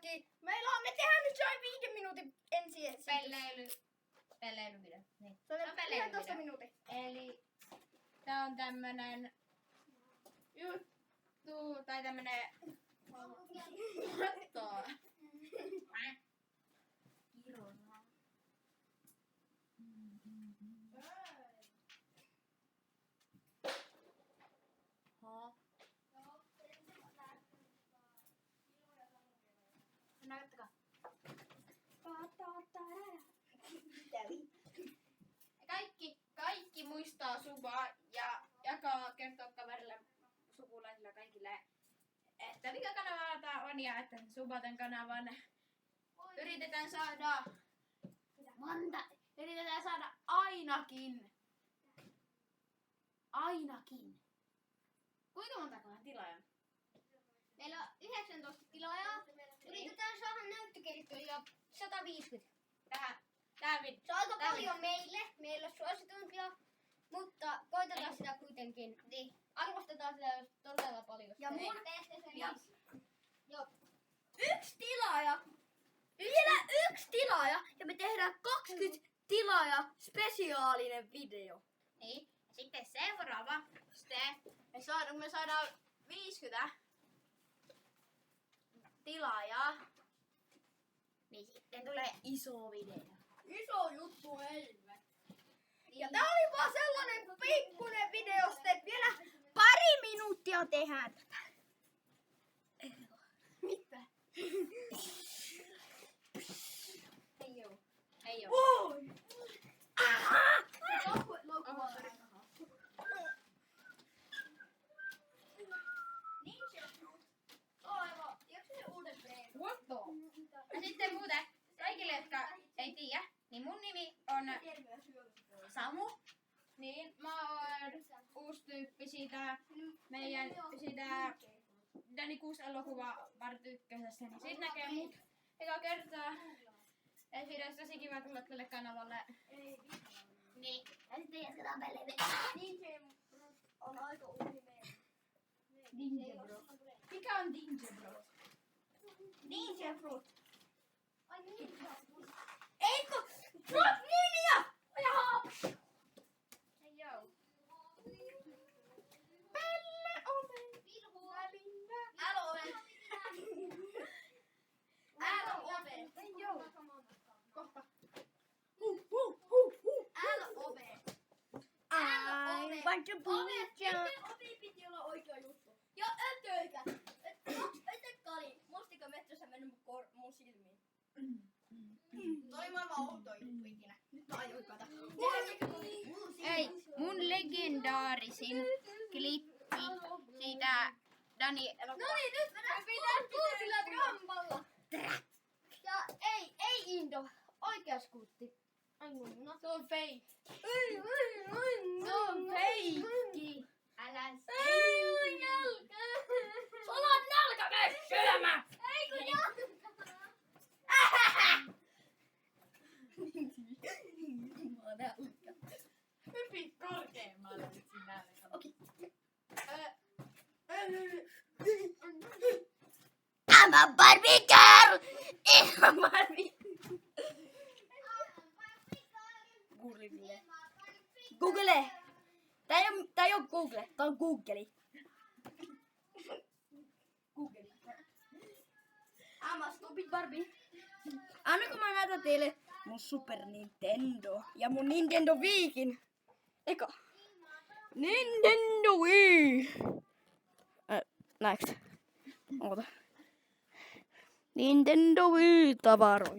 kaikki. Meillä on, me tehdään nyt join 5 minuutin ensi Pelleilyvideo. Niin. Se on 11 pelleilyvideo. minuutin. Eli tää on tämmönen juttu, tai tämmönen kattoa. Kirona. Näyttäkää. Kaikki muistaa Subaa ja jakaa kertoa kaverille, sukulaisille kaikille, että mikä kanava tää on ja että Subaten kanavan yritetään saada ainakin. Kuinka montakohan tilaajan? Meillä on 19 tilaajaa. Yritetään saada näyttökertoja 150. Tää video. Se on aika paljon meille suositumpia, mutta koitetaan sitä kuitenkin. Niin. Arvostetaan sitä jos todella paljon. Ja mun Joo. yksi tilaaja. Vielä yksi tilaaja. Ja me tehdään 20 tilaaja spesiaalinen video. Niin. Sitten seuraava. Me saadaan 50 tilaajaa. Niin sitten tulee iso video. Iso juttu helvet. Ja tää oli vaan sellainen pikkunen video, sitten vielä pari minuuttia tehdään tätä. Mitä? Ei oo. Oi! What the? Ja sitten muuten, kaikille jotka ei tiedä, niin mun nimi on Samu. Niin mä oon uusi tyyppi siitä meidän Dani Kuus elokuva part 1. Niin siitä näkee mut eka kertaa. Ja siitä olisi tosi kiva tulla tälle kanavalle. Niin. Ja sitten jatketaan pelejä. DJ on aika uusi meidän. DJ Bro. Mikä on DJ Bro? DJ Fruit. Ai niin. Eikö? Fruit Ninja! Jaha! Hei joo. Pelle oven. Välinä. Älä oven. Älä oven. Joo. Kohta. Älä oven. I want to be ovi piti olla oikea juttu. Ja ötöikä. Ötökkä oli mustikametsässä mennyt mun silmiin. Toi maailman outo juttu ikinä. Nyt mä aion hypätä. Ei, mun legendaarisin klippi siitä Dani elokuvasta. No niin, nyt mennään kuutilla rampalla. Ja ei Indo. Oikea skuutti. Ai no. Se on fake. Se on feikki. Älä Ei jalka. Sulla on nälkä, mene syömään. Ei kun jalka. Mä oon nälkä. Hypi korkeammalle nyt sinä. Okei. I'm a Barbie girl! I'm a Barbie. Google. Tää ei oo Google, tää on Google. Google. I'm a stupid Barbie. Annako mä näytän teille mun Super Nintendo ja mun Nintendo Wiikin. Eka. Nintendo Wii. Näetkö? Oota. Nintendo Wii tavaroita.